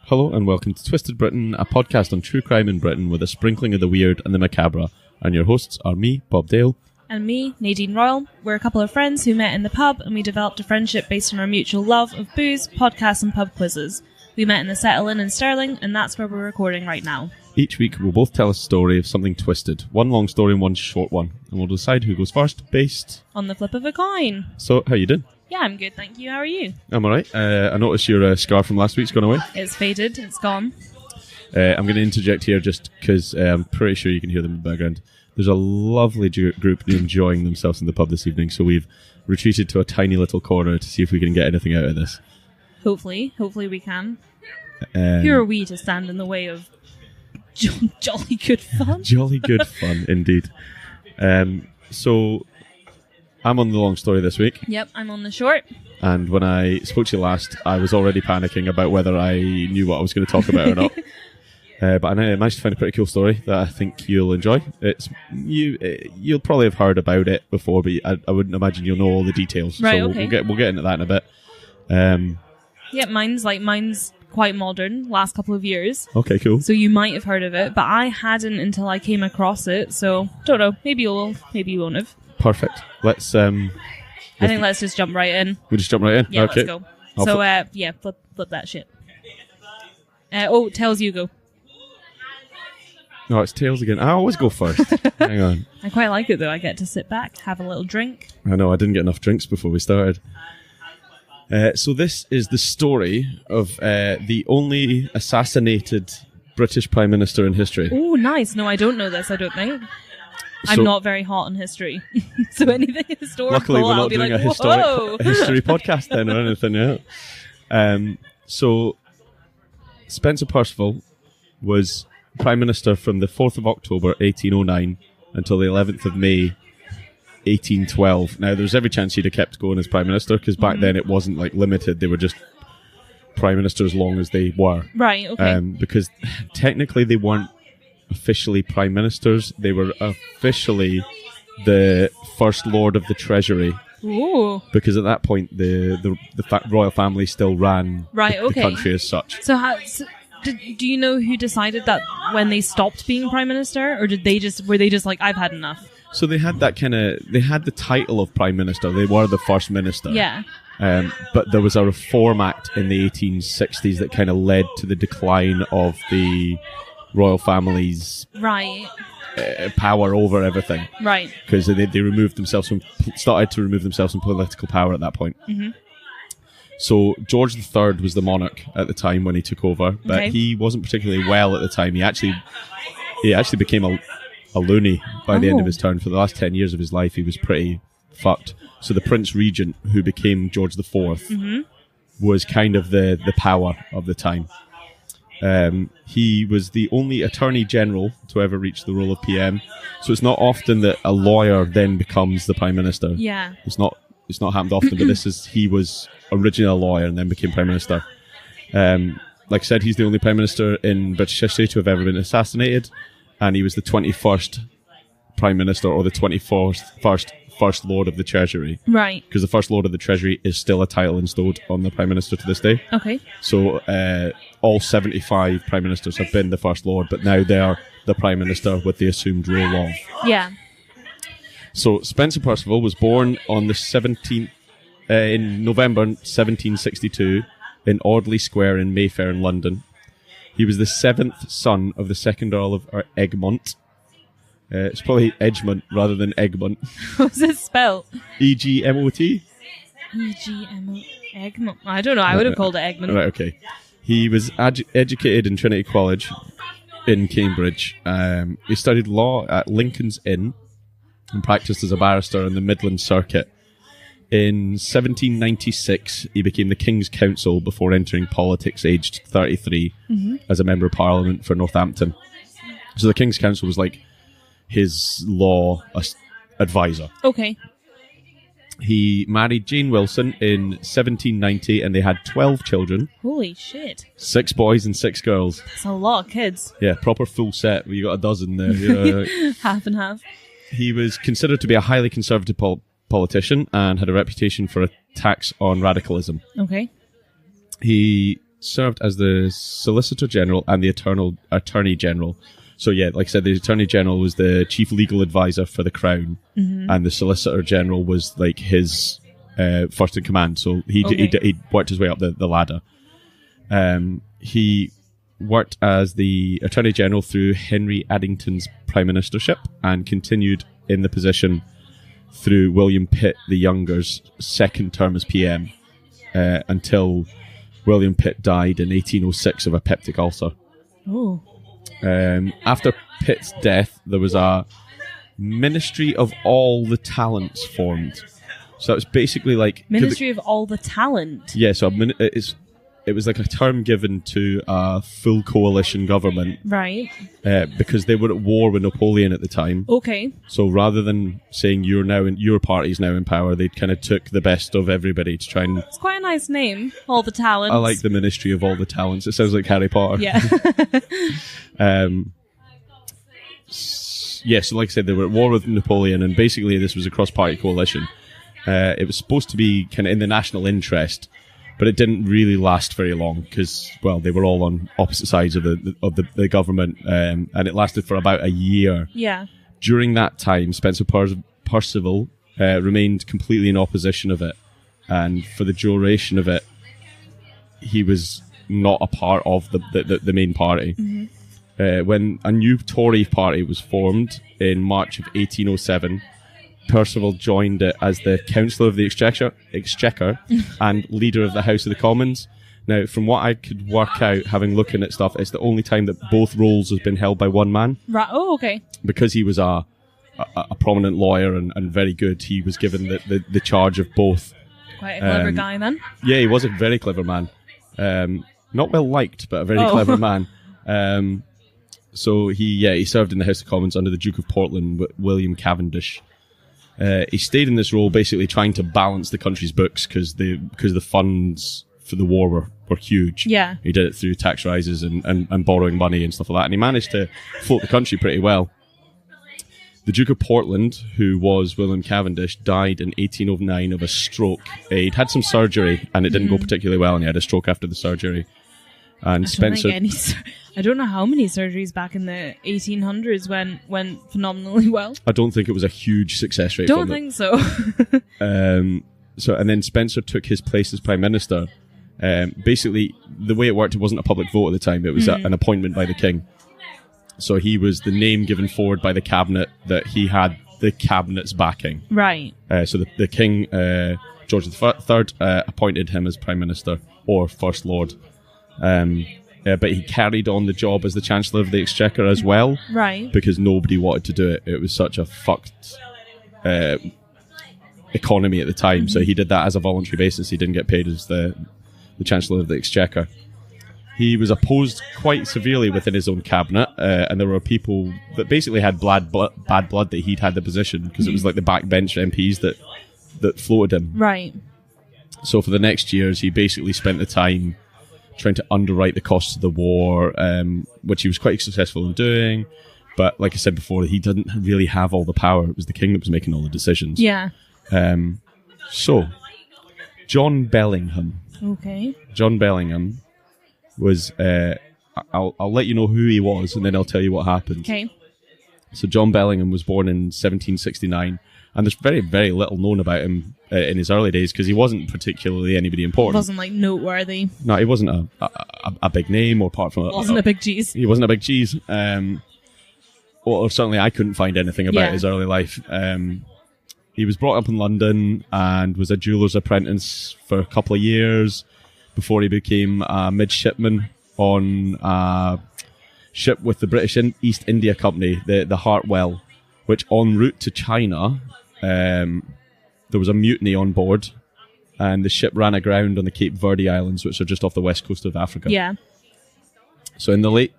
Hello and welcome to Twisted Britain, a podcast on true crime in Britain with a sprinkling of the weird and the macabre. And your hosts are me, Bob Dale. And me, Nadine Royal. We're a couple of friends who met in the pub and we developed a friendship based on our mutual love of booze, podcasts and pub quizzes. We met in the Settle Inn in Stirling and that's where we're recording right now. Each week we'll both tell a story of something twisted. One long story and one short one. And we'll decide who goes first based on the flip of a coin. So, how you doing? Yeah, I'm good, thank you. How are you? I'm alright. I noticed your scar from last week's gone away. It's faded, it's gone. I'm going to interject here just because I'm pretty sure you can hear them in the background. There's a lovely group enjoying themselves in the pub this evening, so we've retreated to a tiny little corner to see if we can get anything out of this. Hopefully we can. Who are we to stand in the way of jolly good fun? Jolly good fun, indeed. So, I'm on the long story this week. Yep, I'm on the short. And when I spoke to you last, I was already panicking about whether I knew what I was going to talk about or not. But I managed to find a pretty cool story that I think you'll enjoy. You'll probably have heard about it before, but I wouldn't imagine you'll know all the details. Right, so okay. we'll get into that in a bit. Yeah, mine's quite modern, last couple of years. Okay, cool. So you might have heard of it, but I hadn't until I came across it. So don't know. Maybe you will. Maybe you won't have. Perfect. Let's. I think let's just jump right in. We just jump right in. Yeah, okay. Let's go. Flip that shit. Tails, you go. No, it's Tails again. I always go first. Hang on. I quite like it though. I get to sit back, have a little drink. I know, I didn't get enough drinks before we started. So this is the story of the only assassinated British Prime Minister in history. Oh, nice. No, I don't know this, I don't think. I'm not very hot on history. So anything historical, luckily we're not doing a history podcast then or anything, yeah. So Spencer Perceval was Prime Minister from the 4th of October 1809 until the 11th of May 1812. Now there's every chance he'd have kept going as Prime Minister because back then it wasn't like limited, they were just Prime Minister as long as they were. Right, okay. Because technically they weren't officially Prime Ministers, they were officially the First Lord of the Treasury. Ooh. Because at that point the royal family still ran the country as such. So do you know who decided that when they stopped being Prime Minister, or were they just like, I've had enough? So they had they had the title of Prime Minister. They were the First Minister. Yeah. But there was a Reform Act in the 1860s that kind of led to the decline of the royal family's power over everything. Right. Because they started to remove themselves from political power at that point. Mm-hmm. So George III was the monarch at the time when he took over, but he wasn't particularly well at the time. He actually became a loony by the end of his term. For the last 10 years of his life, he was pretty fucked. So the Prince Regent, who became George IV, was kind of the power of the time. He was the only Attorney General to ever reach the role of PM. So it's not often that a lawyer then becomes the Prime Minister. Yeah. It's not happened often, but he was originally a lawyer and then became Prime Minister. Like I said, he's the only Prime Minister in British history to have ever been assassinated, and he was the 21st Prime Minister or the 21st First Lord of the Treasury. Right. Because the First Lord of the Treasury is still a title installed on the Prime Minister to this day. Okay. So all 75 Prime Ministers have been the First Lord, but now they are the Prime Minister with the assumed role of. Yeah. So Spencer Perceval was born on the 17th in November 1762 in Audley Square in Mayfair in London. He was the 7th son of the 2nd Earl of Egmont. It's probably Edgemont rather than Egmont. What's it spelled? E-G-M-O-T? E-G-M-O... Egmont? I don't know. I would have called it Egmont. Right, okay. He was educated in Trinity College in Cambridge. He studied law at Lincoln's Inn and practiced as a barrister in the Midland Circuit. In 1796, he became the King's Counsel before entering politics aged 33 as a Member of Parliament for Northampton. So the King's Counsel was like his law advisor. Okay. He married Jane Wilson in 1790 and they had 12 children. Holy shit. 6 boys and 6 girls. That's a lot of kids. Yeah, proper full set. You got a dozen there. You know. Half and half. He was considered to be a highly conservative politician and had a reputation for attacks on radicalism. Okay. He served as the Solicitor General and the Attorney General. So yeah, like I said, the Attorney General was the chief legal advisor for the Crown, and the Solicitor General was like his first in command. So he worked his way up the ladder. He worked as the Attorney General through Henry Addington's prime ministership and continued in the position through William Pitt the Younger's second term as PM until William Pitt died in 1806 of a peptic ulcer. Oh. After Pitt's death, there was a Ministry of All the Talents formed. So it was basically like... Ministry of All the Talent? Yeah, so it was like a term given to a full coalition government. Right. Because they were at war with Napoleon at the time. Okay. So rather than saying your party's now in power, they kind of took the best of everybody to try and... It's quite a nice name, All the Talents. I like the Ministry of All the Talents. It sounds like Harry Potter. Yeah. Yeah, so like I said, they were at war with Napoleon, and basically this was a cross-party coalition. It was supposed to be kind of in the national interest, but it didn't really last very long because, well, they were all on opposite sides of the government, and it lasted for about a year. Yeah. During that time, Spencer Perceval remained completely in opposition of it, and for the duration of it, he was not a part of the main party. When a new Tory party was formed in March of 1807, Perceval joined it as the Councillor of the Exchequer and leader of the House of the Commons. Now, from what I could work out, having looking at stuff, it's the only time that both roles has been held by one man. Right. Oh, okay. Because he was a prominent lawyer and very good, he was given the charge of both. Quite a clever guy, then. Yeah, he was a very clever man. Not well liked, but a very clever man. So he served in the House of Commons under the Duke of Portland, William Cavendish. He stayed in this role basically trying to balance the country's books because the funds for the war were huge. Yeah. He did it through tax rises and borrowing money and stuff like that, and he managed to float the country pretty well. The Duke of Portland, who was William Cavendish, died in 1809 of a stroke. He'd had some surgery and it didn't go particularly well, and he had a stroke after the surgery. And Spencer... I don't know how many surgeries back in the 1800s went phenomenally well. I don't think it was a huge success rate. Don't think so. And then Spencer took his place as Prime Minister. Basically, the way it worked, it wasn't a public vote at the time. It was an appointment by the King. So he was the name given forward by the Cabinet that he had the Cabinet's backing. Right. So the King, George III, appointed him as Prime Minister or First Lord. But he carried on the job as the Chancellor of the Exchequer as well. Right. Because nobody wanted to do it. It was such a fucked economy at the time. So he did that as a voluntary basis. He didn't get paid as the Chancellor of the Exchequer. He was opposed quite severely within his own cabinet, and there were people that basically had bad blood that he'd had the position, because it was like the backbench MPs that floated him. Right. So for the next years, he basically spent the time trying to underwrite the costs of the war, which he was quite successful in doing. But like I said before, he didn't really have all the power. It was the king that was making all the decisions. Yeah. So, John Bellingham. Okay. John Bellingham was... I'll let you know who he was, and then I'll tell you what happened. Okay. So John Bellingham was born in 1769, and there's very, very little known about him in his early days, because he wasn't particularly anybody important. He wasn't, like, noteworthy. No, he wasn't a big name, or apart from... Wasn't a big cheese. He wasn't a big cheese. Or certainly I couldn't find anything about his early life. He was brought up in London and was a jeweller's apprentice for a couple of years before he became a midshipman on a ship with the British East India Company, the Hartwell, which en route to China, there was a mutiny on board, and the ship ran aground on the Cape Verde Islands, which are just off the west coast of Africa. Yeah. So in the late...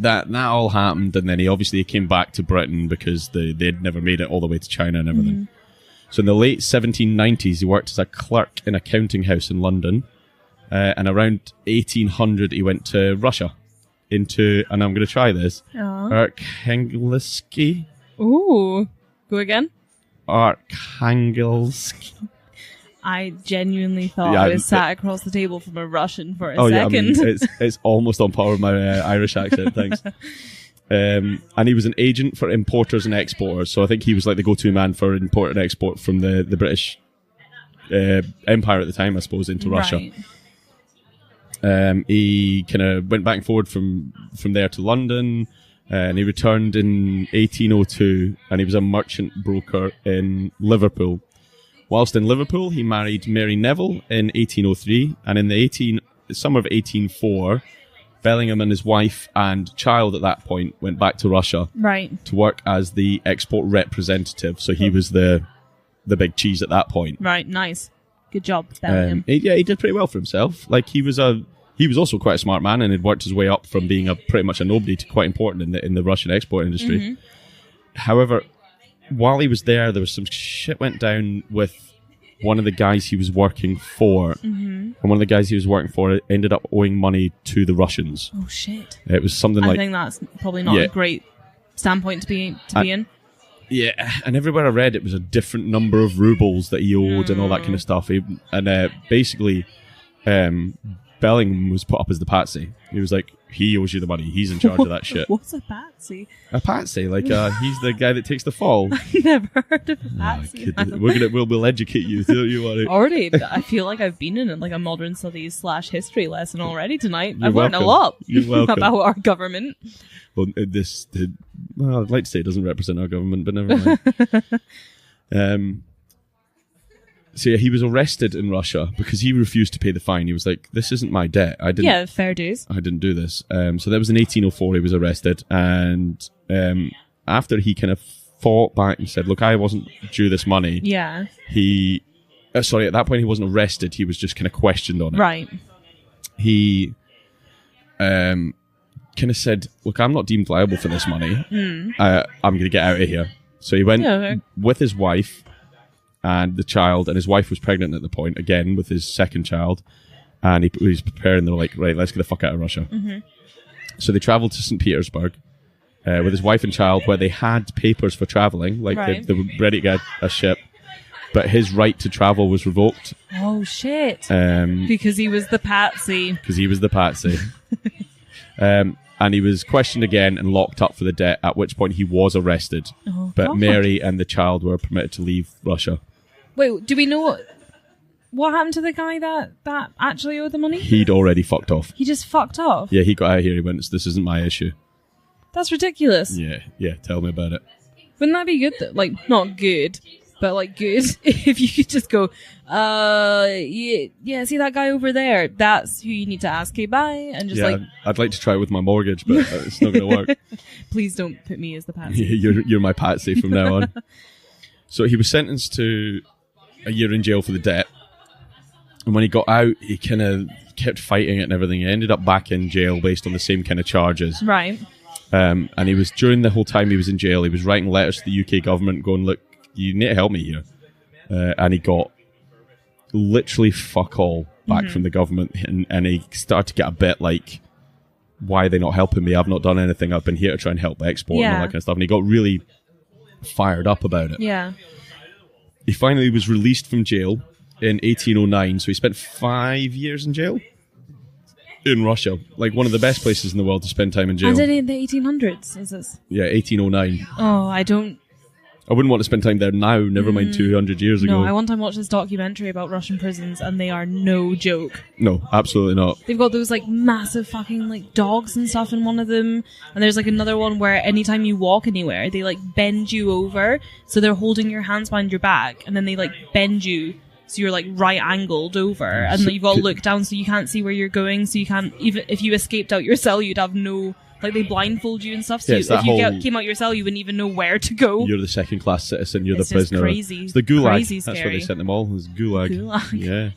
That all happened, and then he came back to Britain because they'd never made it all the way to China and everything. Mm-hmm. So in the late 1790s, he worked as a clerk in a counting house in London, and around 1800 he went to Russia, and I'm going to try this, Arkhangelsk. Ooh, go again. Arkhangelsk. I genuinely thought Yeah, I was sat across the table from a Russian for a Oh yeah, I second. mean, it's almost on par with my Irish accent. Thanks. And he was an agent for importers and exporters, so I think he was like the go-to man for import and export from the British Empire at the time, I suppose, into Russia. Right. He kind of went back and forward from there to London, and he returned in 1802, and he was a merchant broker in Liverpool. Whilst in Liverpool, he married Mary Neville in 1803, and in the summer of 1804, Bellingham and his wife and child at that point went back to Russia to work as the export representative. So he was the big cheese at that point. Right, nice. Good job, Bellingham. He did pretty well for himself. Like he was also quite a smart man and had worked his way up from being pretty much a nobody to quite important in the Russian export industry. Mm-hmm. However, while he was there was some shit went down with one of the guys he was working for. Mm-hmm. And one of the guys he was working for ended up owing money to the Russians. Oh, shit. It was something I like... think that's probably not a great standpoint to be in. Yeah, and everywhere I read, it was a different number of rubles that he owed and all that kind of stuff. Basically, Bellingham was put up as the patsy. He was like, he owes you the money. He's in charge of that shit. What's a patsy? A patsy, like he's the guy that takes the fall. I've never heard of a patsy. We'll educate you. Don't you worry. Already, I feel like I've been in like a modern studies / history lesson already tonight. You're I've learned a welcome. lot about our government. Well, I'd like to say it doesn't represent our government, but never mind. So yeah, he was arrested in Russia because he refused to pay the fine. He was like, "This isn't my debt. I didn't." Yeah, fair dues. I didn't do this. So that was in 1804. He was arrested, and after he kind of fought back and said, "Look, I wasn't due this money." Yeah. He, at that point, he wasn't arrested. He was just kind of questioned on it. Right. He, kind of said, "Look, I'm not deemed liable for this money. I'm going to get out of here." So he went with his wife and the child, and his wife was pregnant at the point, again, with his second child, and he was preparing. They were like, right, let's get the fuck out of Russia. Mm-hmm. So they travelled to St. Petersburg with his wife and child, where they had papers for travelling, like they were ready to get a ship, but his right to travel was revoked. Oh, shit. Because he was the patsy. And he was questioned again and locked up for the debt, at which point he was arrested. Oh, but God. Mary and the child were permitted to leave Russia. Wait, do we know what happened to the guy that actually owed the money? He'd already fucked off. He just fucked off? Yeah, he got out of here. He went, "This isn't my issue." That's ridiculous. Yeah, tell me about it. Wouldn't that be good, though? Like, not good, but like good if you could just go, yeah, see that guy over there? That's who you need to ask. Okay, bye. And just I'd like to try it with my mortgage, but it's not going to work. Please don't put me as the patsy. You're my patsy from now on. So he was sentenced to a year in jail for the debt. And when he got out, he kind of kept fighting it and everything. He ended up back in jail based on the same kind of charges. Right. And he was, during the whole time he was in jail, he was writing letters to the UK government going, "Look, you need to help me here." And he got literally fuck all back from the government. And he started to get a bit like, why are they not helping me? I've not done anything. I've been here to try and help export and all that kind of stuff. And he got really fired up about it. Yeah. He finally was released from jail in 1809. So he spent 5 years in jail in Russia. Like one of the best places in the world to spend time in jail. And in the 1800s, is this? Yeah, 1809. Oh, I wouldn't want to spend time there now, never mind 200 years ago. No, I one time watched this documentary about Russian prisons and they are no joke. No, absolutely not. They've got those like massive fucking like dogs and stuff in one of them. And there's like another one where anytime you walk anywhere, they like bend you over. So they're holding your hands behind your back and then they like bend you. So you're like right angled over and you've got to look down so you can't see where you're going. So you can't, even if you escaped out your cell, you'd have no... Like, they blindfold you and stuff, so if you came out your cell, you wouldn't even know where to go. You're the second-class citizen, you're the prisoner. Crazy. It's the gulag. Crazy That's scary. where they sent them all, it's gulag. Gulag. Yeah.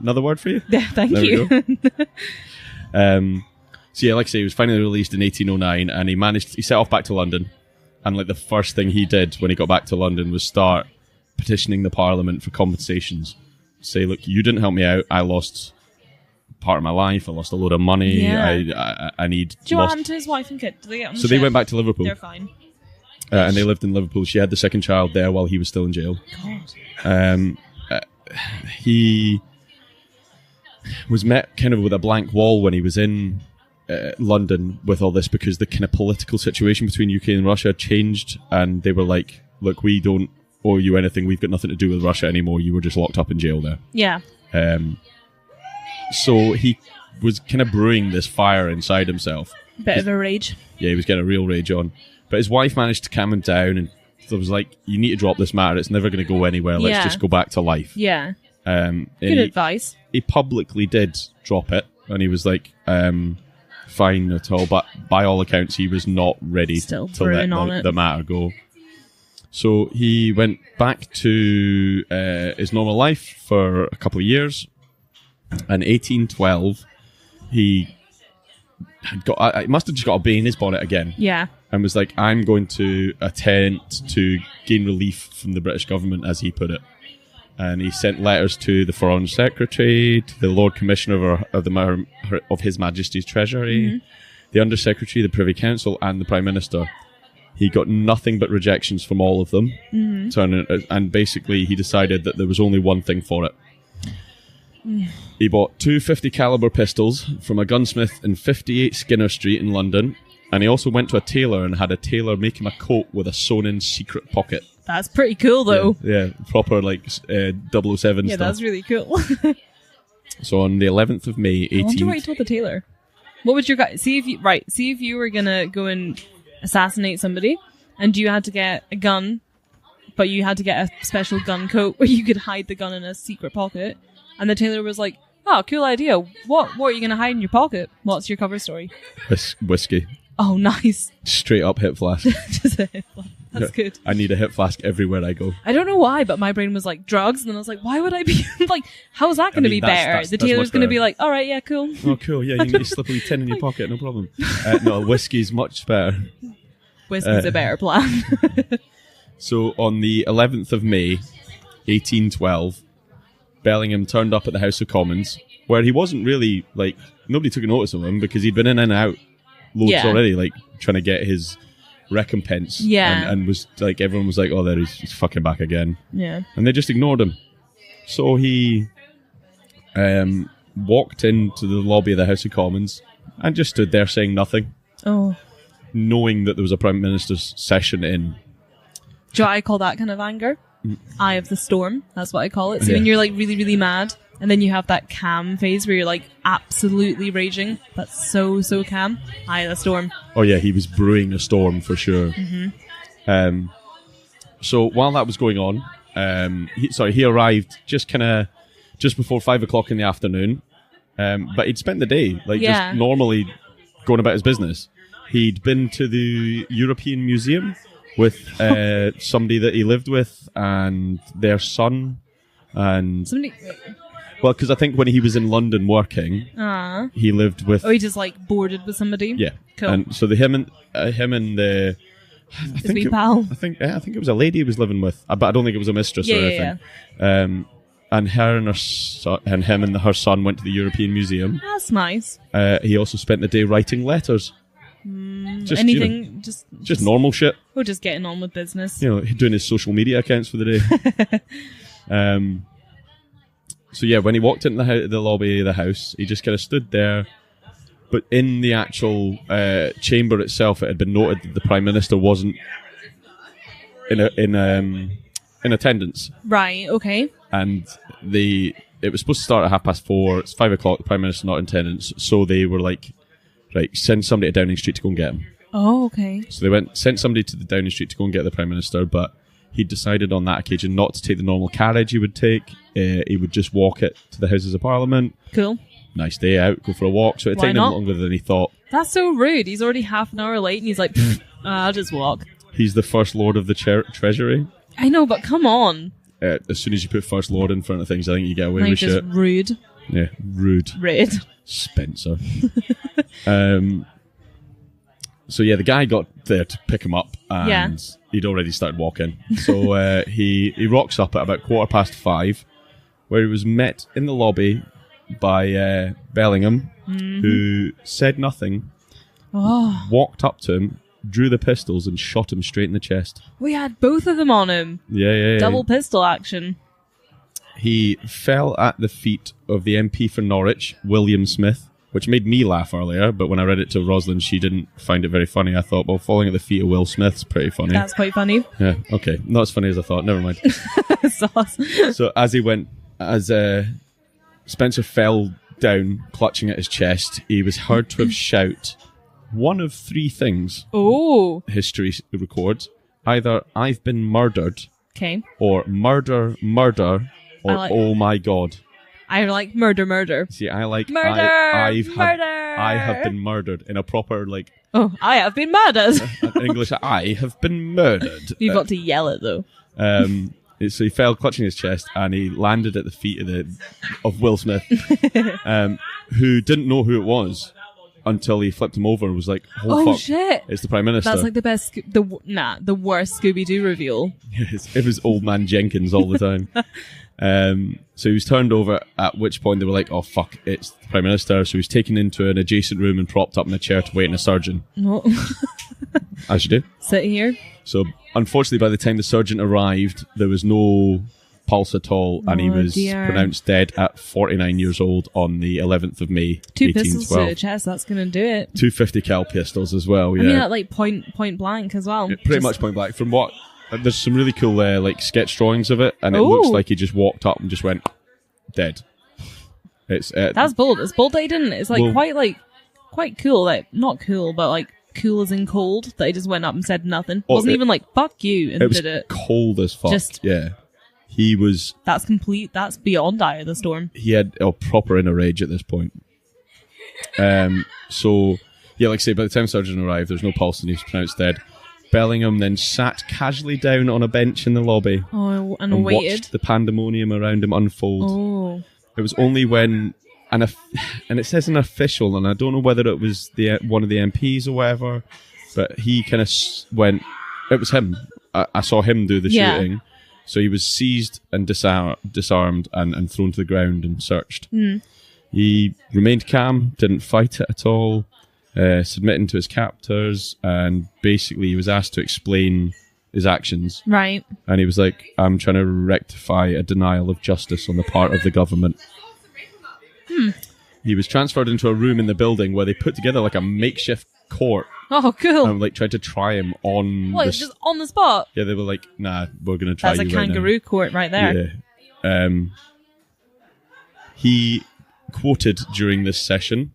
Another word for you? Yeah, thank you. So yeah, like I say, he was finally released in 1809, and he set off back to London, and like the first thing he did when he got back to London was start petitioning the Parliament for compensations. Say, look, you didn't help me out, I lost part of my life, I lost a load of money, I need... Do you know what happened to his wife and kid? Did they get on the So they went back to Liverpool. They're fine. And they lived in Liverpool. She had the second child there while he was still in jail. God. he was met kind of with a blank wall when he was in London with all this, because the kind of political situation between UK and Russia had changed, and they were like, look, we don't owe you anything, we've got nothing to do with Russia anymore, you were just locked up in jail there. Yeah. So he was kind of brewing this fire inside himself. Bit of a rage. Yeah, he was getting a real rage on. But his wife managed to calm him down, and it was like, you need to drop this matter, it's never going to go anywhere, let's just go back to life. Yeah. Good advice. He publicly did drop it, and he was like, fine at all, but by all accounts he was not ready to let the matter go. So he went back to his normal life for a couple of years. In 1812, he must have just got a bee in his bonnet again. Yeah. And was like, I'm going to attempt to gain relief from the British government, as he put it. And he sent letters to the Foreign Secretary, to the Lord Commissioner of His Majesty's Treasury, the Under Secretary, the Privy Council, and the Prime Minister. He got nothing but rejections from all of them. And basically he decided that there was only one thing for it. He bought 2 50 caliber pistols from a gunsmith in 58 Skinner Street in London, and he also went to a tailor and had a tailor make him a coat with a sewn-in secret pocket. That's pretty cool, though. Yeah, proper like 007 stuff. Yeah, that's really cool. So on the 11th of May, 18... I wonder what you told the tailor. What would your guy... See if you were gonna go and assassinate somebody, and you had to get a gun, but you had to get a special gun coat where you could hide the gun in a secret pocket. And the tailor was like, oh, cool idea. What are you going to hide in your pocket? What's your cover story? Whiskey. Oh, nice. Straight up hip flask. Just a hip flask. That's good. I need a hip flask everywhere I go. I don't know why, but my brain was like, drugs. And then I was like, why would I be... like, how is that going to be better? The tailor's going to be like, all right, yeah, cool. Oh, cool. Yeah, you can just slip a wee tin in your pocket, no problem. No, whiskey's much better. Whiskey's a better plan. So on the 11th of May, 1812... Bellingham turned up at the House of Commons, where he wasn't really, like, nobody took a notice of him because he'd been in and out loads already, like, trying to get his recompense. Yeah. And was, like, everyone was like, oh, there he's fucking back again. Yeah. And they just ignored him. So he walked into the lobby of the House of Commons and just stood there saying nothing. Oh. Knowing that there was a Prime Minister's session in. Do you know what I call that kind of anger? Eye of the storm. That's what I call it. So when you're like really, really mad, and then you have that calm phase where you're like absolutely raging, but so calm. Eye of the storm. Oh yeah, he was brewing a storm for sure. So while that was going on, he arrived just before 5 o'clock in the afternoon. But he'd spent the day just normally going about his business. He'd been to the European Museum with somebody that he lived with and their son, and well, because I think when he was in London working, he lived with. Oh, he just like boarded with somebody. Yeah, cool. And so him and the. I think it was a lady he was living with, but I don't think it was a mistress or anything. Yeah. And her and him and her son went to the European Museum. That's nice. He also spent the day writing letters. Just anything, just normal shit. Or just getting on with business. Doing his social media accounts for the day. So yeah, when he walked into the lobby of the house, he just kind of stood there. But in the actual chamber itself, it had been noted that the Prime Minister wasn't in attendance. Right. Okay. And it was supposed to start at 4:30. It's 5 o'clock. The Prime Minister's not in attendance, so they were like, right, send somebody to Downing Street to go and get him. Oh, okay. So they sent somebody to the Downing Street to go and get the Prime Minister, but he decided on that occasion not to take the normal carriage he would take. He would just walk it to the Houses of Parliament. Cool. Nice day out, go for a walk. So it took him longer than he thought. That's so rude. He's already half an hour late and he's like, I'll just walk. He's the First Lord of the Treasury. I know, but come on. As soon as you put First Lord in front of things, I think you get away with shit. Just rude. Yeah, rude. Rude. Spencer. So yeah, the guy got there to pick him up, and he'd already started walking. So he rocks up at about 5:15, where he was met in the lobby by Bellingham, who said nothing, walked up to him, drew the pistols, and shot him straight in the chest. We had both of them on him. Yeah. Double pistol action. He fell at the feet of the MP for Norwich, William Smith, which made me laugh earlier, but when I read it to Rosalind, she didn't find it very funny. I thought, well, falling at the feet of Will Smith's pretty funny. That's quite funny. Yeah, okay. Not as funny as I thought. Never mind. Sauce. So as Spencer fell down, clutching at his chest, he was heard to have shout one of three things. Oh. History records. Either I've been murdered, Okay. or murder, or oh my god. I like murder. See, I like Murder! I have been murdered in a proper like Oh, I have been murdered. in English. I have been murdered. You've got to yell it though. So he fell, clutching his chest, and he landed at the feet of Will Smith, who didn't know who it was until he flipped him over and was like, "Oh fuck, shit! It's the Prime Minister." That's like the best, the worst Scooby-Doo reveal. It was Old Man Jenkins all the time. So he was turned over, at which point they were like, "Oh fuck, it's the Prime Minister." So he was taken into an adjacent room and propped up in a chair to wait on a surgeon. No. As you do. Sit here. So unfortunately, by the time the surgeon arrived, there was no pulse at all, and he was pronounced dead at 49 years old on the 11th of May, 2 pistols to 1812. the chest, that's going to do it. 250 cal pistols as well, yeah. I mean, at like point blank as well. Yeah, pretty much point blank. From what... There's some really cool like sketch drawings of it, and it looks like he just walked up and just went, dead. It's That's bold. It's bold that he didn't. It's like Well- quite cool. Like, not cool, but like cool as in cold, that he just went up and said nothing. Well, Wasn't even like, fuck you, and it was did it. cold as fuck. Just- yeah. He was... That's beyond Eye of the Storm. He had a proper inner rage at this point. So, yeah, like I say, by the time the surgeon arrived, there's no pulse and he was pronounced dead. Bellingham then sat casually down on a bench in the lobby Oh, and and waited. watched the pandemonium around him unfold. Oh. It was only when... and it says an official, and I don't know whether it was one of the MPs or whatever, but he kind of went... It was him. I saw him do the shooting. So he was seized and disarmed and thrown to the ground and searched. He remained calm, didn't fight it at all, submitting to his captors, and basically he was asked to explain his actions. Right. And he was like, I'm trying to rectify a denial of justice on the part of the government. He was transferred into a room in the building where they put together like a makeshift court Oh, cool. and like tried to try him on... What, just on the spot? Yeah, they were like, nah, we're going to try That's you a right now. kangaroo court right there. Yeah. He quoted during this session,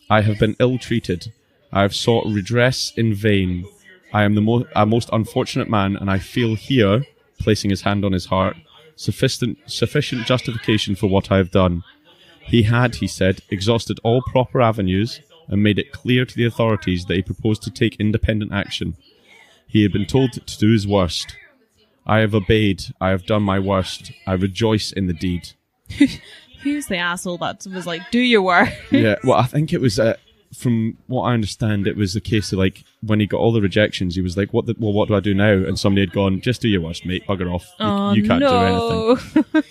I have been ill-treated. I have sought redress in vain. I am a most unfortunate man, and I feel here, placing his hand on his heart, sufficient justification for what I have done. He had, he said, exhausted all proper avenues and made it clear to the authorities that he proposed to take independent action. He had been told to do his worst. I have obeyed. I have done my worst. I rejoice in the deed. Who's the asshole that was like, do your work? Yeah, well, I think it was, from what I understand, it was a case of like, when he got all the rejections, he was like, what do I do now? And somebody had gone, just do your worst, mate, bugger off. You can't do anything.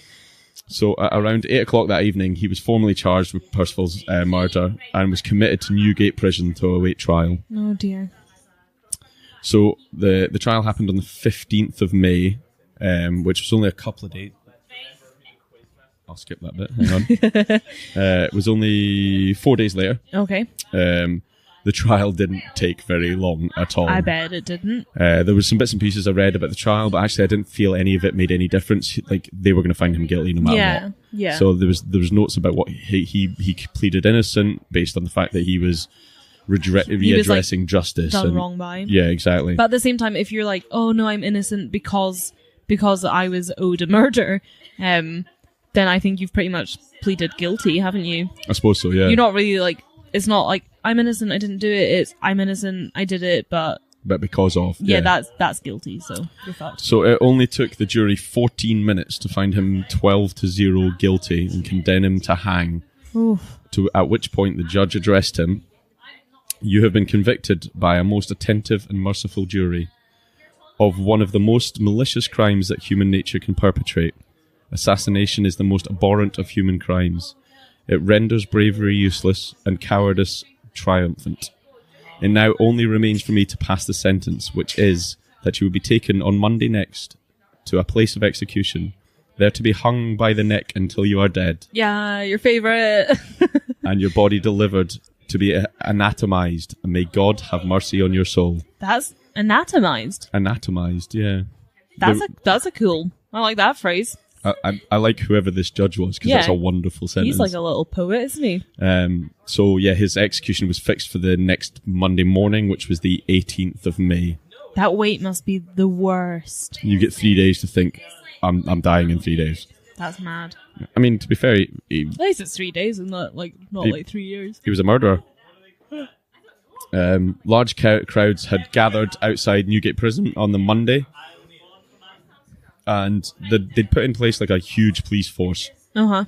So around 8 o'clock that evening, he was formally charged with Percival's murder and was committed to Newgate Prison to await trial. Oh dear. So the trial happened on the 15th of May, which was only a couple of days. I'll skip that bit. Hang on. It was only 4 days later. Okay. The trial didn't take very long at all. I bet it didn't. There was some bits and pieces I read about the trial, but actually I didn't feel any of it made any difference. Like, they were going to find him guilty no matter what. Yeah. So there was notes about what he pleaded innocent based on the fact that he was readdressing justice. Done wrong by. Yeah, exactly. But at the same time, if you're like, oh no, I'm innocent because I was owed a murder, then I think you've pretty much pleaded guilty, haven't you? I suppose so, yeah. You're not really like, it's not like, I'm innocent, I didn't do it. It's, I'm innocent, I did it, but because of. Yeah, that's guilty, so you're fucked. So it only took the jury 14 minutes to find him 12-0 guilty and condemn him to hang. Oof. At which point the judge addressed him, you have been convicted by a most attentive and merciful jury of one of the most malicious crimes that human nature can perpetrate. Assassination is the most abhorrent of human crimes. It renders bravery useless and cowardice triumphant. It now only remains for me to pass the sentence, which is that you will be taken on Monday next to a place of execution, They're to be hung by the neck until you are dead, Yeah, your favorite. and your body delivered to be anatomized, and may God have mercy on your soul. That's anatomized. Anatomized, yeah. That's a cool. I like that phrase. I like whoever this judge was, because that's a wonderful sentence. He's like a little poet, isn't he? So yeah, his execution was fixed for the next Monday morning, which was the 18th of May. That wait must be the worst. You get 3 days to think, I'm dying in 3 days. That's mad. I mean, to be fair, At least it's 3 days and not like 3 years. he was a murderer. Large crowds had gathered outside Newgate Prison on the Monday, and they'd put in place like a huge police force. Uh-huh.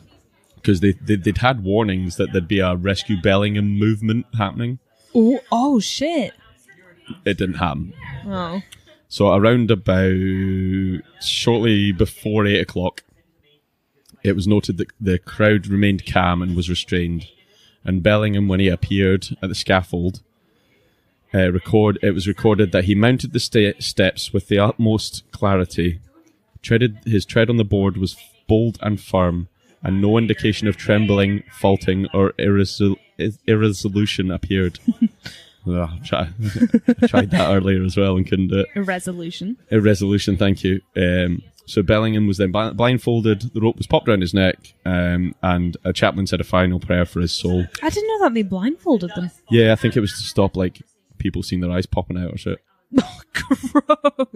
Because they'd had warnings that there'd be a Rescue Bellingham movement happening. Oh shit. It didn't happen. Oh. So around about shortly before 8 o'clock, it was noted that the crowd remained calm and was restrained. And Bellingham, when he appeared at the scaffold, it was recorded that he mounted the steps with the utmost clarity. His tread on the board was bold and firm, and no indication of trembling, faulting, or irresolution appeared. I tried that earlier as well and couldn't do it. Irresolution, thank you. So Bellingham was then blindfolded, the rope was popped around his neck, and a chaplain said a final prayer for his soul. I didn't know that they blindfolded them. Yeah, I think it was to stop like people seeing their eyes popping out or shit. Oh, gross.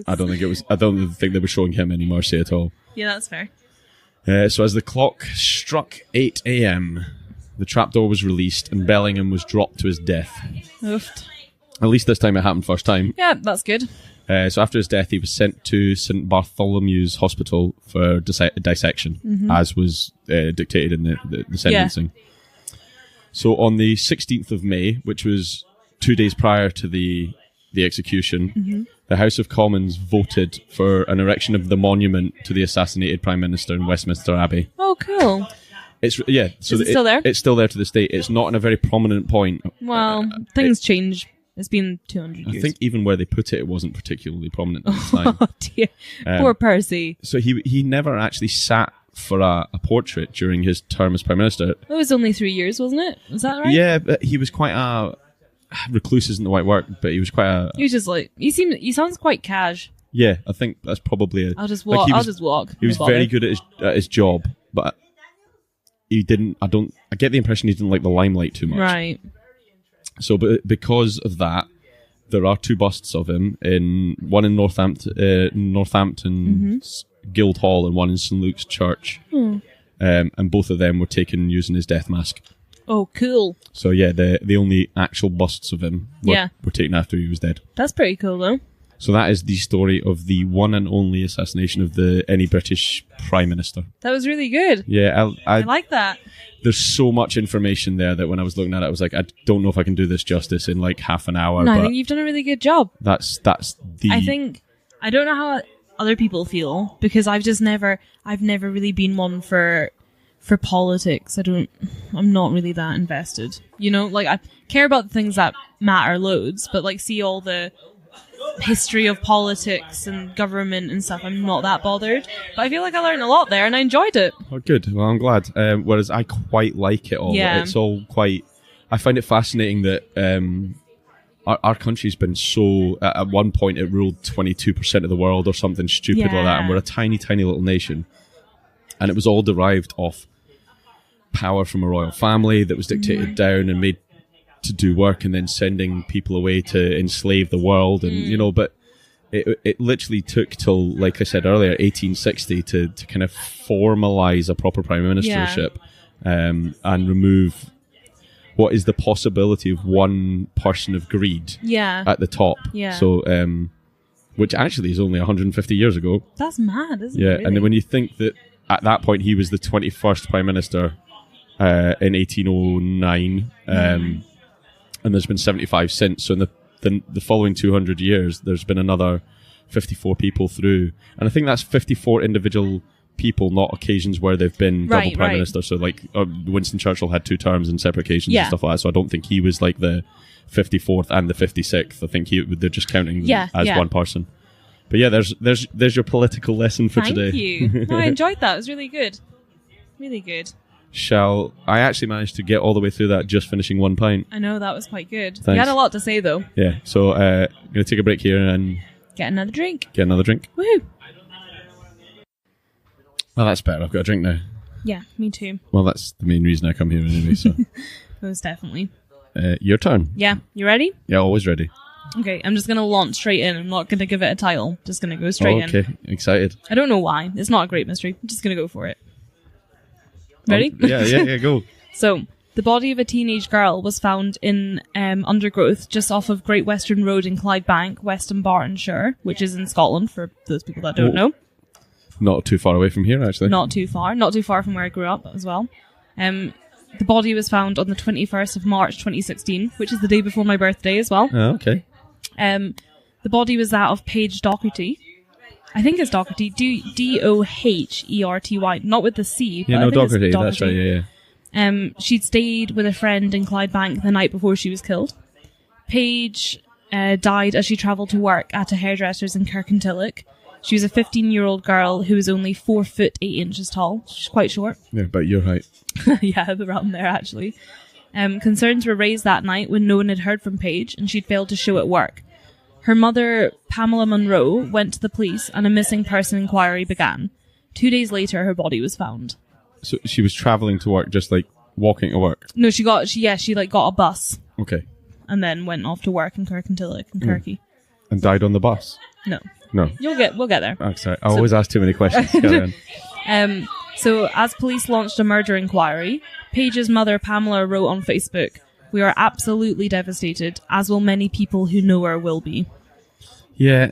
I don't think they were showing him any mercy at all. Yeah, that's fair. So as the clock struck 8 a.m., the trapdoor was released and Bellingham was dropped to his death. Oofed. At least this time it happened first time. Yeah, that's good. So after his death, he was sent to St. Bartholomew's Hospital for dissection, as was dictated in the sentencing. Yeah. So on the 16th of May, which was 2 days prior to the execution, the House of Commons voted for an erection of the monument to the assassinated Prime Minister in Westminster Abbey. Oh, cool. So Is it still there? It's still there to this day. It's not in a very prominent point. Well, things change. It's been 200 years. I think even where they put it, it wasn't particularly prominent at the time. Oh dear. Poor Percy. So he never actually sat for a portrait during his term as Prime Minister. It was only 3 years, wasn't it? Was that right? Yeah, but he was quite a... Recluse isn't the right word, but he was quite a... He was just like... He sounds quite cash. Yeah, I think that's probably... I'll just walk. He was very good at his job, but he didn't... I get the impression he didn't like the limelight too much. Right. So, but because of that, there are 2 busts of him, one in Northampton Guildhall and one in St. Luke's Church. And both of them were taken using his death mask. Oh, cool. So yeah, the only actual busts of him were taken after he was dead. That's pretty cool, though. So that is the story of the one and only assassination of any British Prime Minister. That was really good. Yeah, I like that. There's so much information there that when I was looking at it, I was like, I don't know if I can do this justice in like half an hour. No, I think you've done a really good job. That's the... I don't know how other people feel, because I've never really been one for politics. I'm not really that invested. You know, like I care about the things that matter loads, but like see all the history of politics and government and stuff, I'm not that bothered. But I feel like I learned a lot there and I enjoyed it. Oh, good. Well, I'm glad. Whereas I quite like it all. Yeah. It's all quite... I find it fascinating that our country's been so... At one point, it ruled 22% of the world or something stupid like that, and we're a tiny, tiny little nation. And it was all derived off power from a royal family that was dictated down and made to do work, and then sending people away to enslave the world, and you know, but it literally took till, like I said earlier, 1860 to kind of formalize a proper prime ministership, and remove what is the possibility of one person of greed at the top. Yeah. So, which actually is only 150 years ago. That's mad, isn't it? Yeah, really? and then when you think that at that point he was the 21st prime minister in 1809, and there's been 75 since. So in the following 200 years, there's been another 54 people through. And I think that's 54 individual people, not occasions where they've been double prime minister. So like Winston Churchill had 2 terms in separate occasions and stuff like that. So I don't think he was like the 54th and the 56th. I think they're just counting as one person. But yeah, there's your political lesson for Thank today. you. No, I enjoyed that. It was really good. Really good. I actually managed to get all the way through that just finishing 1 pint. I know, that was quite good. Thanks. You had a lot to say, though. Yeah, so I'm going to take a break here and Get another drink. Woohoo! Well, that's better. I've got a drink now. Yeah, me too. Well, that's the main reason I come here anyway, so. Most definitely. Your turn. Yeah, you ready? Yeah, always ready. Okay, I'm just going to launch straight in. I'm not going to give it a title. Just going to go straight in. Okay, excited. I don't know why. It's not a great mystery. I'm just going to go for it. Ready? Yeah, go. So, the body of a teenage girl was found in undergrowth just off of Great Western Road in Clydebank, Weston Bartonshire, which is in Scotland, for those people that don't know. Not too far away from here, actually. Not too far. Not too far from where I grew up as well. The body was found on the 21st of March 2016, which is the day before my birthday as well. Oh, okay. The body was that of Paige Doherty. I think it's Doherty. Doherty. Not with the C. Yeah, but no, I think it's Doherty. That's right, yeah. She'd stayed with a friend in Clydebank the night before she was killed. Paige died as she travelled to work at a hairdresser's in Kirkintilloch. She was a 15-year-old girl who was only 4 foot 8 inches tall. She's quite short. Yeah, about your height. Yeah, around there, actually. Concerns were raised that night when no one had heard from Paige and she'd failed to show at work. Her mother, Pamela Munro, went to the police and a missing person inquiry began. 2 days later, her body was found. So she was travelling to work, just like walking to work? No, she got a bus. Okay. And then went off to work in Kirkintilloch and Kirky. And died on the bus? No. No. We'll get there. Oh, sorry. I always ask too many questions. So as police launched a murder inquiry, Paige's mother, Pamela, wrote on Facebook, "We are absolutely devastated, as will many people who know her will be." Yeah.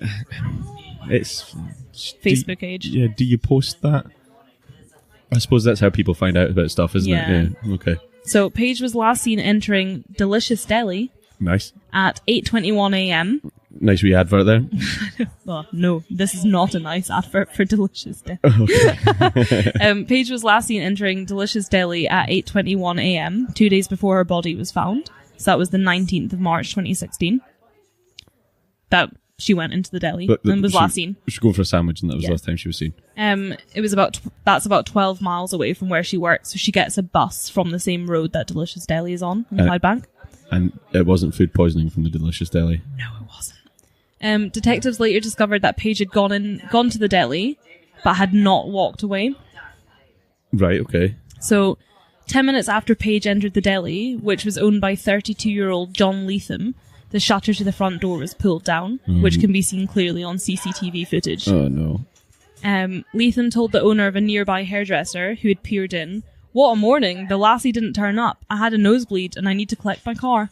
It's... Facebook age. Yeah, do you post that? I suppose that's how people find out about stuff, isn't it? Yeah, okay. So Paige was last seen entering Delicious Deli. Nice. At 8:21 a.m. Nice wee advert there. Well, no, this is not a nice advert for Delicious Deli. Okay. Paige was last seen entering Delicious Deli at 8:21 a.m., 2 days before her body was found. So that was the 19th of March 2016. That she went into the deli and was last seen. She was going for a sandwich, and that was the last time she was seen. It was that's about 12 miles away from where she works, so she gets a bus from the same road that Delicious Deli is on in Clydebank. And it wasn't food poisoning from the Delicious Deli? No, it wasn't. Detectives later discovered that Paige had gone to the deli, but had not walked away. Right, okay. So, 10 minutes after Paige entered the deli, which was owned by 32-year-old John Leatham, the shutter to the front door was pulled down, which can be seen clearly on CCTV footage. Oh, no. Leatham told the owner of a nearby hairdresser who had peered in, "What a morning, the lassie didn't turn up. I had a nosebleed and I need to collect my car."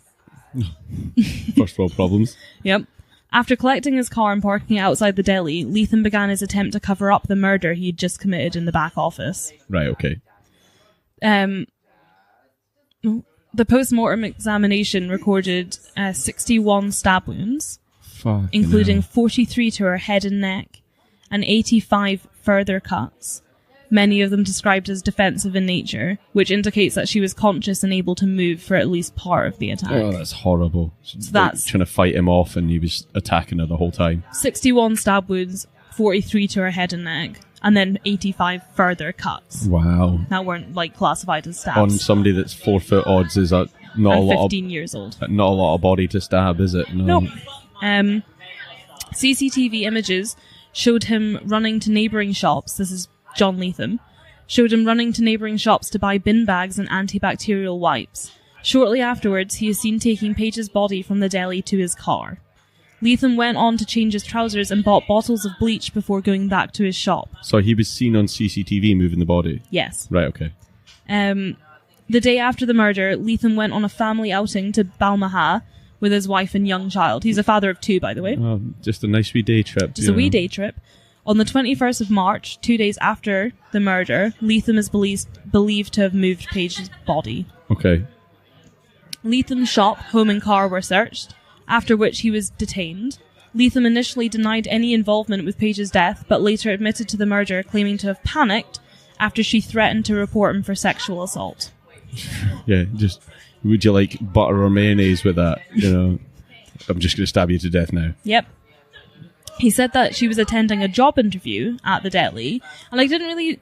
First world problems. Yep. After collecting his car and parking it outside the deli, Leatham began his attempt to cover up the murder he had just committed in the back office. Right, okay. The post-mortem examination recorded 61 stab wounds, including 43 to her head and neck, and 85 further cuts, many of them described as defensive in nature, which indicates that she was conscious and able to move for at least part of the attack. Oh, that's horrible. So that's trying to fight him off and he was attacking her the whole time. 61 stab wounds, 43 to her head and neck, and then 85 further cuts. Wow. That weren't classified as stabs. On somebody that's 4 foot odds is not a lot 15 years old. Not a lot of body to stab, is it? No. Nope. CCTV images showed him running to neighbouring shops. This is John Leatham. Showed him running to neighbouring shops to buy bin bags and antibacterial wipes. Shortly afterwards, he is seen taking Paige's body from the deli to his car. Leatham went on to change his trousers and bought bottles of bleach before going back to his shop. So he was seen on CCTV moving the body? Yes. Right, okay. The day after the murder, Leatham went on a family outing to Balmaha with his wife and young child. He's a father of 2, by the way. Oh, just a nice wee day trip. Just a wee day trip. On the 21st of March, 2 days after the murder, Leatham is believed to have moved Paige's body. Okay. Leatham's shop, home and car were searched, after which he was detained. Leatham initially denied any involvement with Paige's death, but later admitted to the murder, claiming to have panicked after she threatened to report him for sexual assault. Yeah, just, would you like butter or mayonnaise with that? You know, I'm just going to stab you to death now. Yep. He said that she was attending a job interview at the deli, and I didn't really...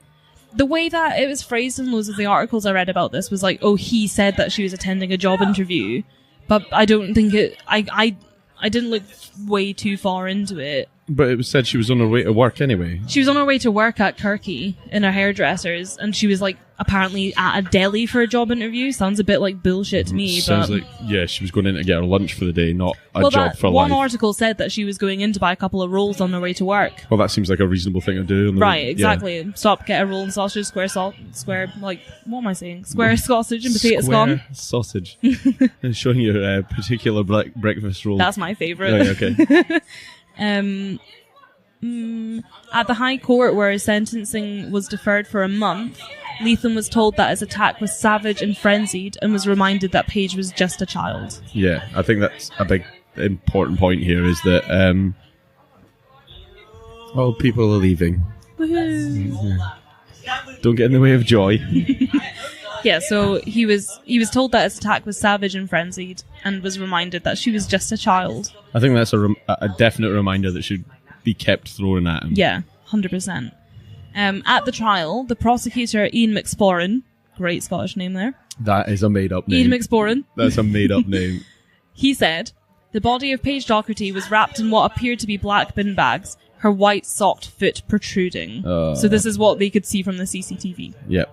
The way that it was phrased in loads of the articles I read about this was like, oh, he said that she was attending a job interview, but I don't think it... I didn't look way too far into it. But it was said she was on her way to work anyway. She was on her way to work at Kirky in her hairdresser's, and she was like apparently at a deli for a job interview. Sounds a bit like bullshit to me. Sounds but like, yeah, she was going in to get her lunch for the day, not a well, job that for one life. article said that she was going in to buy a couple of rolls on her way to work. Well, that seems like a reasonable thing to do. Right, exactly. Stop, get a roll and sausage, square, like, what am I saying? Square sausage and potato scone. Sausage. Showing you a particular breakfast roll. That's my favourite. Right, okay. At the High Court, where his sentencing was deferred for a month, Leatham was told that his attack was savage and frenzied, and was reminded that Paige was just a child. Yeah, I think that's a big important point here, is that people are leaving. Woohoo! Don't get in the way of joy. Yeah, so he was told that his attack was savage and frenzied, and was reminded that she was just a child. I think that's a definite reminder that should be kept thrown at him. Yeah, 100%. At the trial, the prosecutor, Ian McSporran, great Scottish name there. That is a made-up name. Ian McSporran. That's a made-up name. He said, the body of Paige Docherty was wrapped in what appeared to be black bin bags, her white socked foot protruding. So this is what they could see from the CCTV. Yep.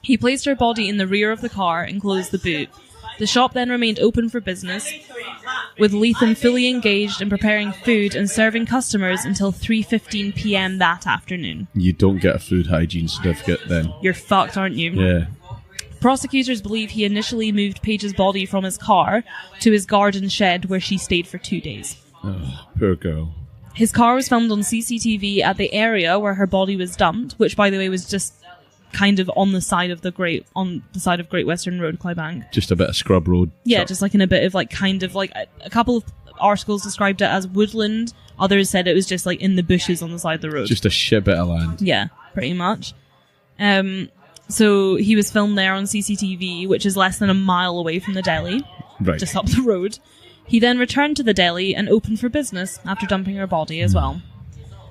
He placed her body in the rear of the car and closed the boot. The shop then remained open for business, with Leatham fully engaged in preparing food and serving customers until 3:15 p.m. that afternoon. You don't get a food hygiene certificate then. You're fucked, aren't you? Yeah. Prosecutors believe he initially moved Paige's body from his car to his garden shed, where she stayed for 2 days. Oh, poor girl. His car was filmed on CCTV at the area where her body was dumped, which, by the way, was just kind of on the side of Great Western Road, Clybank. Just a bit of scrub road. Yeah, just like in a bit of like kind of like a couple of articles described it as woodland. Others said it was just like in the bushes on the side of the road. Just a shit bit of land. Yeah, pretty much. So he was filmed there on CCTV, which is less than a mile away from the deli, Right. just up the road. He then returned to the deli and opened for business after dumping her body as well.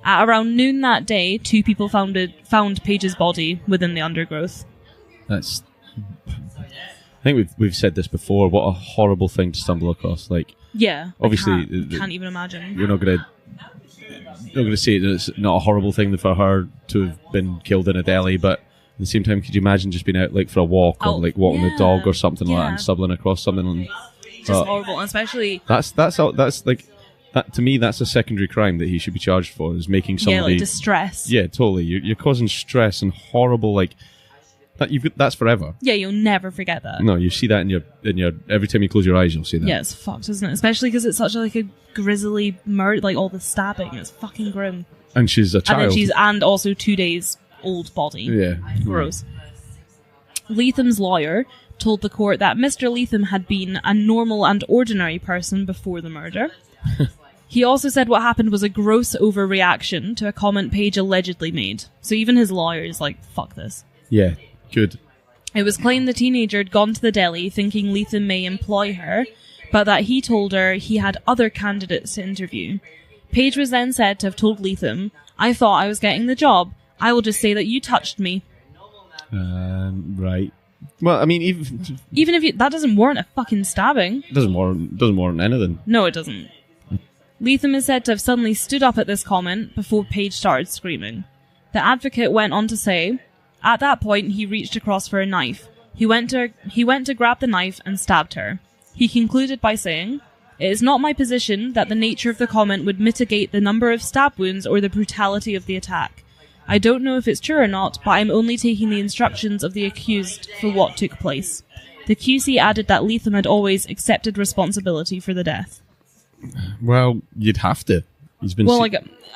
At around noon that day, 2 people found Paige's body within the undergrowth. That's... I think we've said this before. What a horrible thing to stumble across. Like, Yeah, obviously, can't even imagine. We're not gonna say that it's not a horrible thing for her to have been killed in a deli, but at the same time, could you imagine just being out like for a walk or like walking the dog or something like that and stumbling across something? And, just horrible, and especially that's like that to me. That's a secondary crime that he should be charged for, is making somebody like distress. Yeah, totally. You're causing stress and horrible like that. That's forever. Yeah, you'll never forget that. No, you see that in your every time you close your eyes, you'll see that. Yeah, it's fucked, isn't it? Especially because it's such a grisly murder, like all the stabbing. It's fucking grim. And she's a child. And also 2 days old body. Yeah, gross. Leatham's lawyer told the court that Mr. Leatham had been a normal and ordinary person before the murder. He also said what happened was a gross overreaction to a comment Paige allegedly made. So even his lawyer is like, fuck this. Yeah, good. It was claimed the teenager had gone to the deli thinking Leatham may employ her, but that he told her he had other candidates to interview. Paige was then said to have told Leatham, I thought I was getting the job. I will just say that you touched me. Right. Well, I mean, even if that doesn't warrant a fucking stabbing. Doesn't warrant anything. No, it doesn't. Leatham is said to have suddenly stood up at this comment before Paige started screaming. The advocate went on to say, at that point he reached across for a knife. He went to grab the knife and stabbed her. He concluded by saying, it is not my position that the nature of the comment would mitigate the number of stab wounds or the brutality of the attack. I don't know if it's true or not, but I'm only taking the instructions of the accused for what took place. The QC added that Leatham had always accepted responsibility for the death. Well, you'd have to. He's been... Well,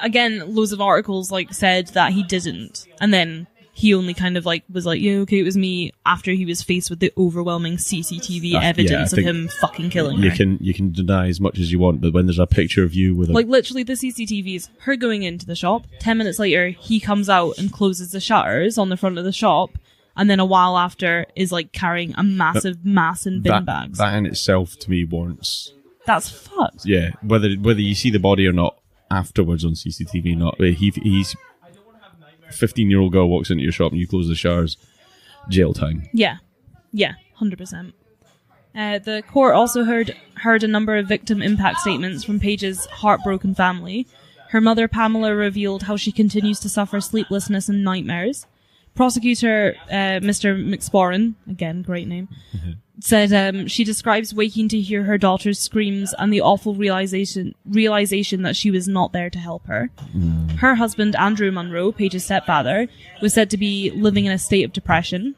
again, loads of articles, said that he didn't. And then he only kind of, was like, yeah, okay, it was me, after he was faced with the overwhelming CCTV evidence of him fucking killing her. You can deny as much as you want, but when there's a picture of you with a... literally, the CCTV is her going into the shop. 10 minutes later, he comes out and closes the shutters on the front of the shop. And then a while after is, carrying a massive mass in bin bags. That in itself, to me, warrants... That's fucked. Yeah, whether you see the body or not, afterwards on CCTV. Not he's 15-year-old girl walks into your shop and you close the showers, jail time. Yeah, 100%. The court also heard a number of victim impact statements from Paige's heartbroken family. Her mother, Pamela, revealed how she continues to suffer sleeplessness and nightmares. Prosecutor Mr. McSporran, again, great name, said she describes waking to hear her daughter's screams and the awful realization that she was not there to help her. Her husband, Andrew Munro, Paige's stepfather, was said to be living in a state of depression.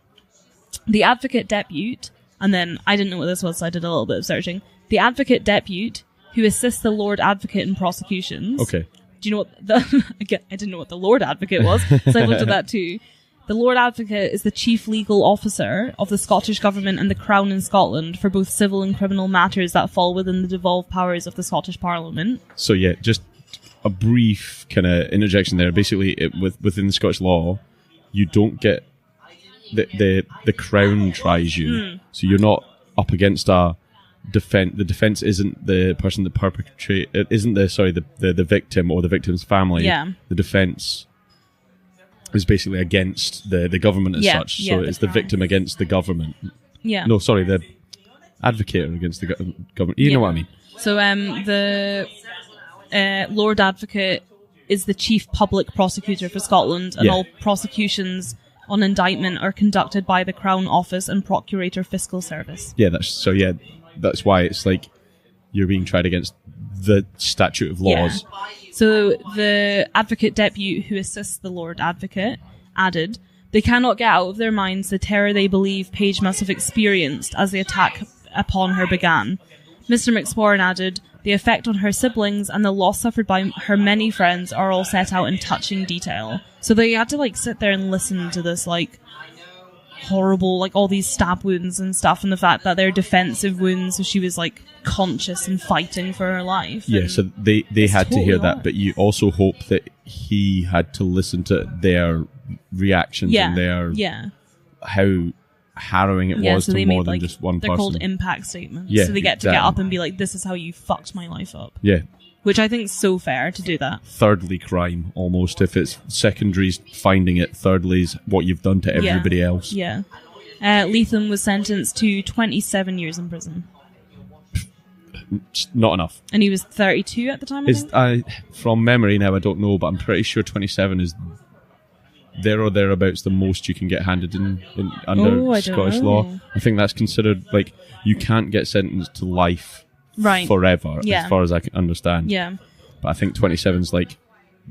The advocate depute, and then I didn't know what this was, so I did a little bit of searching. The advocate depute, who assists the Lord Advocate in prosecutions. Okay. Do you know what I didn't know what the Lord Advocate was, so I looked at that too. The Lord Advocate is the chief legal officer of the Scottish Government and the Crown in Scotland for both civil and criminal matters that fall within the devolved powers of the Scottish Parliament. So yeah, just a brief kind of interjection there. Basically, within the Scottish law, you don't get the Crown tries you, so you're not up against a defense. The defense isn't the person that it isn't the victim or the victim's family. Yeah. The defense is basically against the government as such. So it's the victim against the government. Yeah. No, sorry, the advocate against the government. You know what I mean? So the Lord Advocate is the chief public prosecutor for Scotland, and all prosecutions on indictment are conducted by the Crown Office and Procurator Fiscal Service. Yeah, that's why it's like you're being tried against the statute of laws. Yeah. So the advocate depute who assists the Lord Advocate added, they cannot get out of their minds the terror they believe Paige must have experienced as the attack upon her began. Mr. McSporran added, the effect on her siblings and the loss suffered by her many friends are all set out in touching detail. So they had to sit there and listen to this horrible, all these stab wounds and stuff, and the fact that they're defensive wounds, so she was conscious and fighting for her life. Yeah, so they had to hear that, but you also hope that he had to listen to their reactions and their how harrowing it was so to they more made, than just one they're person. Called impact statements. Yeah, so they get to get up and be like, this is how you fucked my life up. Yeah. Which I think is so fair to do that. Thirdly, crime, almost. If it's secondaries finding it, thirdly is what you've done to everybody else. Yeah. Leatham was sentenced to 27 years in prison. Not enough. And he was 32 at the time, I think? From memory now, I don't know, but I'm pretty sure 27 is there or thereabouts the most you can get handed in under Scottish law. I think that's considered, you can't get sentenced to life forever, as far as I can understand. Yeah. But I think 27 is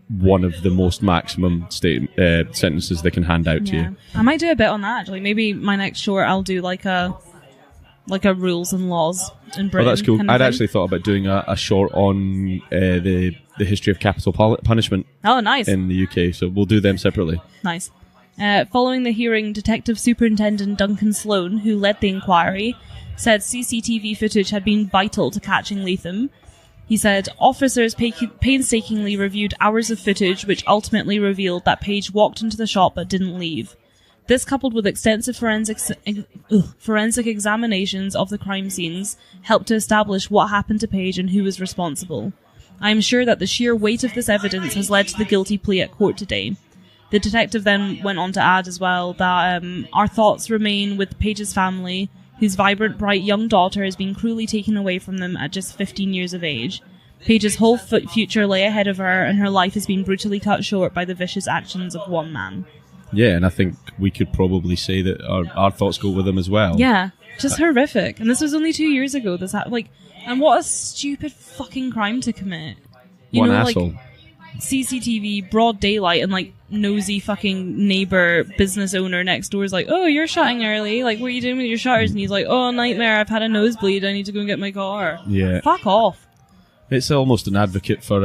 one of the most maximum sentences they can hand out to you. I might do a bit on that, actually. Maybe my next short I'll do a rules and laws in Britain. Oh, that's cool. I'd actually thought about doing a short on the history of capital punishment. Oh, nice. In the UK, so we'll do them separately. Nice. Following the hearing, Detective Superintendent Duncan Sloan, who led the inquiry, said CCTV footage had been vital to catching Leatham. He said, officers painstakingly reviewed hours of footage which ultimately revealed that Paige walked into the shop but didn't leave. This, coupled with extensive forensic examinations of the crime scenes, helped to establish what happened to Paige and who was responsible. I am sure that the sheer weight of this evidence has led to the guilty plea at court today. The detective then went on to add as well that our thoughts remain with Paige's family, whose vibrant, bright young daughter has been cruelly taken away from them at just 15 years of age. Paige's whole future lay ahead of her, and her life has been brutally cut short by the vicious actions of one man. Yeah, and I think we could probably say that our thoughts go with them as well. Yeah, just horrific. And this was only 2 years ago. And what a stupid fucking crime to commit. One asshole. CCTV, broad daylight, and nosy fucking neighbor business owner next door is oh, you're shutting early. What are you doing with your shutters? And he's oh, nightmare, I've had a nosebleed, I need to go and get my car. Yeah. Fuck off. It's almost an advocate for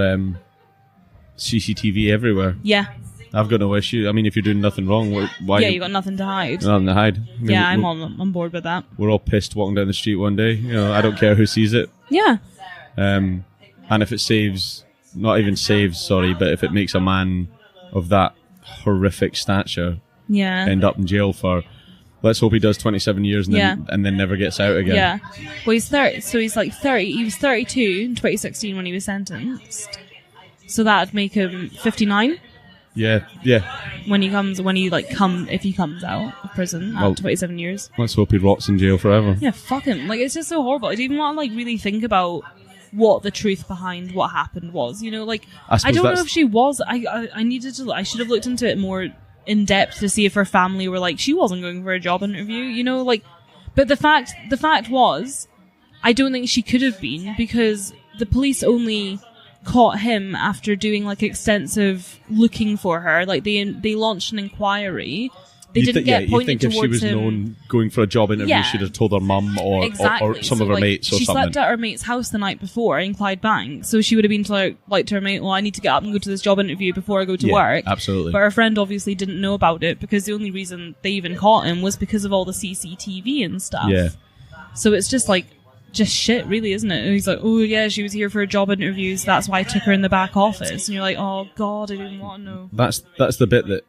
CCTV everywhere. Yeah. I've got no issue. I mean, if you're doing nothing wrong, why? Yeah, you got nothing to hide. Nothing to hide. I mean, I'm on board with that. We're all pissed walking down the street one day. I don't care who sees it. Yeah. And if it but if it makes a man of that horrific stature end up in jail for, let's hope he does 27 years and then never gets out again. Yeah. Well, he's 30, so he's 30. He was 32 in 2016 when he was sentenced. So that'd make him 59 Yeah. if he comes out of prison at 27 years. Let's hope he rots in jail forever. Yeah, fuck him. Like, it's just so horrible. I don't even want to, like, really think about what the truth behind what happened was. You know, like, I don't know if she was. I should have looked into it more in depth to see if her family were like, she wasn't going for a job interview, you know, like, but the fact was, I don't think she could have been, because the police only caught him after doing, like, extensive looking for her. Like, they launched an inquiry. They didn't get pointed towards him. You think if she was known going for a job interview, she'd have told her mum or some of her mates or something. She slept at her mate's house the night before in Clydebank, so she would have been to her mate, well, I need to get up and go to this job interview before I go to work. Absolutely. But her friend obviously didn't know about it, because the only reason they even caught him was because of all the CCTV and stuff. Yeah. So it's just like, just shit, really, isn't it? And he's like, oh yeah, she was here for a job interview, so that's why I took her in the back office. And you're like, oh god, I didn't want to know. That's the bit that,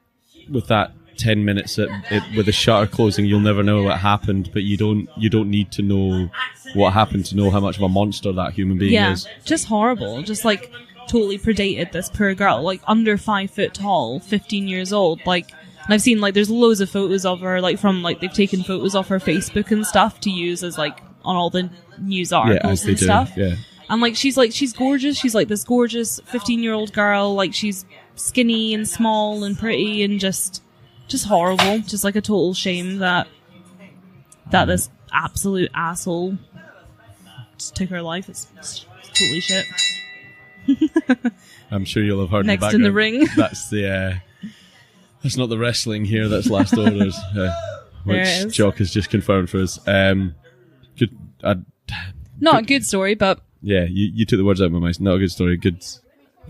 with that 10 minutes with the shutter closing, you'll never know what happened, but you don't need to know what happened to know how much of a monster that human being is. Just horrible. Just like totally predated this poor girl, like under 5 foot tall, 15 years old. Like, and I've seen, like, there's loads of photos of her, like, from, like, they've taken photos off her Facebook and stuff to use as, like, on all the news articles and stuff. And like she's gorgeous. She's like this gorgeous 15-year-old girl. Like, she's skinny and small and pretty and just horrible. Just like a total shame that this absolute asshole just took her life. It's totally shit. I'm sure you'll have heard next in the ring. That's that's not the wrestling here. That's Last Orders, which Jock has just confirmed for us. Not a good story, but yeah, you took the words out of my mouth. Not a good story. Good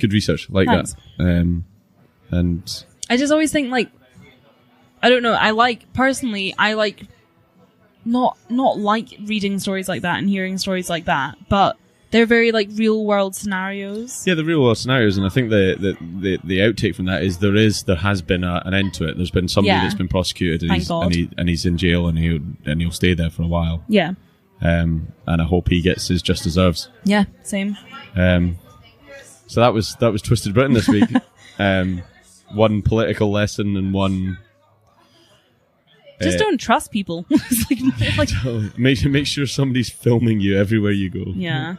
research. Like Thanks. That. And I just always think, like, I don't know. I like not like reading stories like that and hearing stories like that, but they're very like real world scenarios. Yeah, the real world scenarios, and I think the outtake from that is there has been an end to it. There's been somebody that's been prosecuted, and he's in jail, and he'll stay there for a while. Yeah. And I hope he gets his just deserves. Yeah, same. So that was Twisted Britain this week. One political lesson and one. Just don't trust people. Make sure somebody's filming you everywhere you go. Yeah.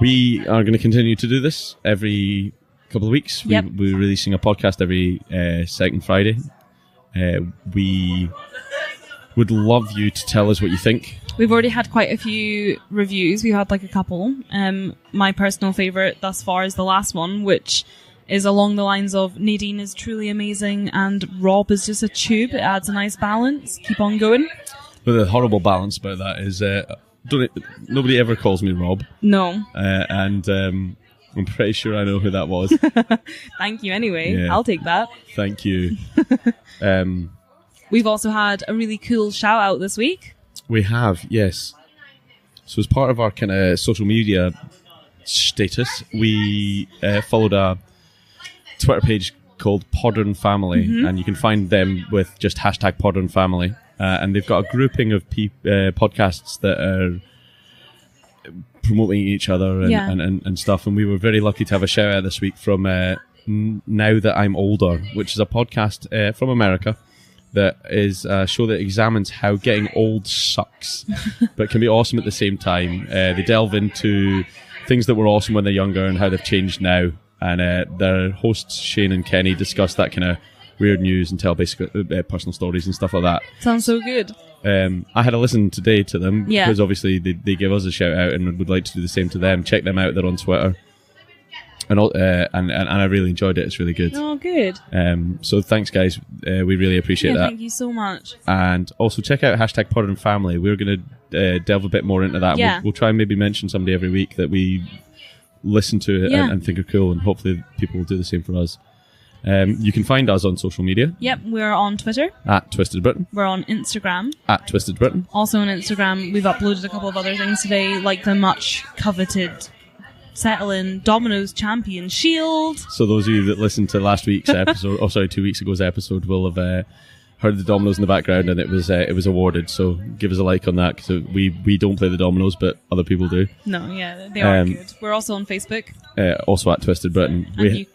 We are going to continue to do this every couple of weeks. Yep. We're releasing a podcast every second Friday. We would love you to tell us what you think. We've already had quite a few reviews. We've had like a couple. My personal favourite thus far is the last one, which is along the lines of Nadine is truly amazing and Rob is just a tube. It adds a nice balance. Keep on going. But the horrible balance about that is nobody ever calls me Rob. No. And I'm pretty sure I know who that was. Thank you anyway. Yeah. I'll take that. Thank you. We've also had a really cool shout out this week. We have, yes. So as part of our kind of social media status, we followed a Twitter page called Podern Family, and you can find them with just hashtag Podern Family. And they've got a grouping of podcasts that are promoting each other and stuff. And we were very lucky to have a shout out this week from Now That I'm Older, which is a podcast from America that is a show that examines how getting old sucks, but can be awesome at the same time. They delve into things that were awesome when they're younger and how they've changed now. And their hosts, Shane and Kenny, discuss that kind of weird news and tell basic personal stories and stuff like that. Sounds so good. I had a listen today to them because obviously they give us a shout out and would like to do the same to them. Check them out. They're on Twitter. And I really enjoyed it. It's really good. Oh, good. So thanks, guys. We really appreciate that. Thank you so much. And also check out hashtag Podern Family. We're going to delve a bit more into that. Yeah. We'll try and maybe mention somebody every week that we listen to and think are cool, and hopefully people will do the same for us. You can find us on social media. Yep, we're on Twitter. At Twisted Britain. We're on Instagram. At Twisted Britain. Also on Instagram, we've uploaded a couple of other things today, like the much coveted Settle-In Domino's Champion Shield. So those of you that listened to last week's episode, 2 weeks ago's episode, will have heard the dominoes in the background, and it was awarded. So give us a like on that, because we don't play the dominoes, but other people do. No, yeah, they are good. We're also on Facebook. Also at Twisted Britain. And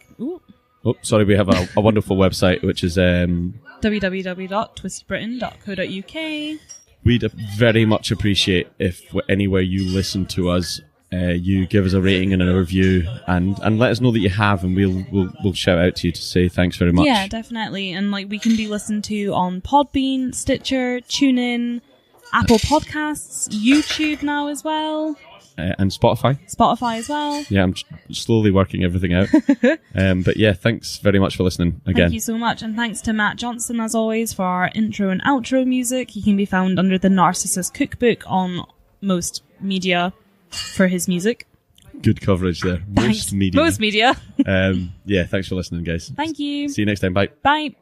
We have a wonderful website, which is www.twistedbritain.co.uk. We'd very much appreciate if anywhere you listen to us, you give us a rating and a review, and let us know that you have, and we'll shout out to you to say thanks very much. Yeah, definitely. And like, we can be listened to on Podbean, Stitcher, TuneIn, Apple Podcasts, YouTube now as well. And Spotify as well. Yeah, I'm slowly working everything out. But yeah, thanks very much for listening again. Thank you so much, and thanks to Matt Johnson as always for our intro and outro music. He can be found under the Narcissist Cookbook on most media for his music. Good coverage there. Thanks. Most media. Yeah, thanks for listening, guys. Thank you. See you next time. Bye. Bye.